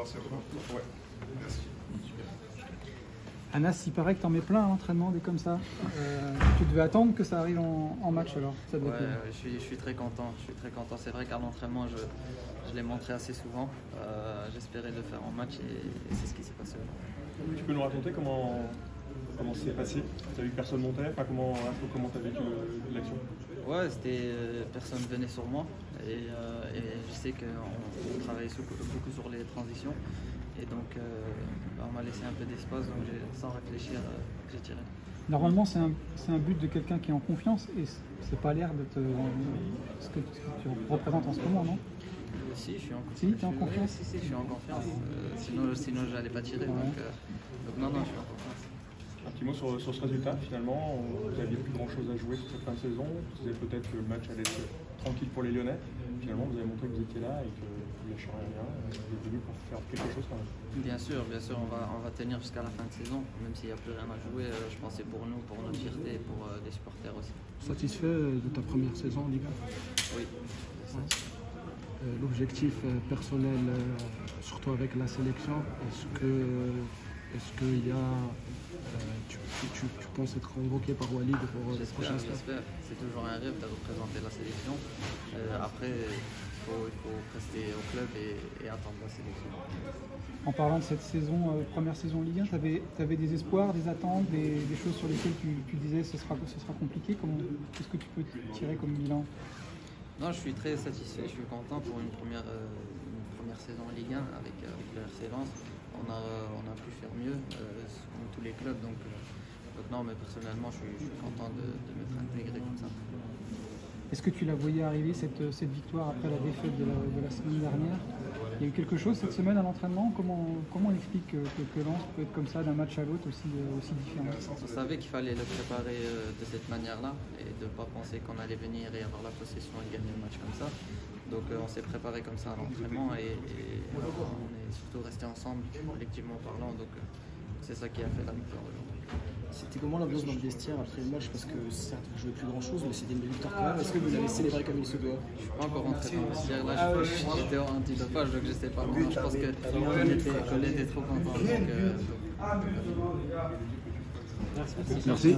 Merci à vous. Ouais. Merci. Anas, il paraît que tu en mets plein à l'entraînement, des comme ça. Tu devais attendre que ça arrive en match alors ça devait je suis très content. Je suis très content. C'est vrai qu'à l'entraînement, je l'ai montré assez souvent. J'espérais le faire en match et c'est ce qui s'est passé. Tu peux nous raconter comment c'est passé? Tu as vu que personne montait? Enfin, comment tu as vécu l'action? Ouais, personne venait sur moi et je sais qu'on travaillait beaucoup sur les transitions et donc on m'a laissé un peu d'espace, donc sans réfléchir j'ai tiré. Normalement c'est un but de quelqu'un qui est en confiance et c'est pas l'air de ce que tu représentes en ce moment, non? Si, je suis en confiance. Si, tu es en confiance? Si, je suis en confiance. Sinon je n'allais pas tirer. Ouais. Donc non, je suis en confiance. Un petit mot sur ce résultat, finalement, vous n'aviez plus grand chose à jouer sur cette fin de saison, vous avez peut-être que le match allait être tranquille pour les Lyonnais, finalement vous avez montré que vous étiez là et que vous ne lâchez rien, vous êtes venu pour faire quelque chose quand même. Bien sûr, on va tenir jusqu'à la fin de saison, même s'il n'y a plus rien à jouer, je pense que c'est pour nous, pour notre fierté et pour les supporters aussi. Satisfait de ta première saison en Ligue 1? Oui. L'objectif personnel, surtout avec la sélection, est-ce qu'il y a... tu penses être convoqué par Walid pour les prochains stades? J'espère. C'est toujours un rêve de représenter la sélection. Après, il faut rester au club et attendre la sélection. En parlant de cette saison, première saison Ligue 1, tu avais des espoirs, des attentes, des choses sur lesquelles tu disais ce sera compliqué. Qu'est-ce que tu peux tirer comme bilan? Non, je suis très satisfait, je suis content pour une première saison en Ligue 1 avec le RC Lens. On a pu faire mieux, comme tous les clubs, donc non, mais personnellement, je suis content de m'être intégré comme ça. Est-ce que tu la voyais arriver, cette victoire, après la défaite de la semaine dernière? Il y a eu quelque chose cette semaine à l'entraînement? Comment on explique que Lens peut être comme ça d'un match à l'autre aussi différent? On savait qu'il fallait le préparer de cette manière-là et de ne pas penser qu'on allait venir et avoir la possession et gagner le match comme ça. Donc on s'est préparé comme ça à l'entraînement et on est surtout resté ensemble, collectivement parlant. Donc c'est ça qui a fait la victoire aujourd'hui. C'était comment l'ambiance dans le vestiaire après le match? Parce que certes, vous ne jouez plus grand chose, mais c'était une victoire quand même. Est-ce que vous l'avez célébré comme il se doit? Je ne suis pas encore rentré dans le vestiaire. Là, j'étais en antidopage, donc je ne sais pas. Je pense qu'on était trop contents. Merci. Merci.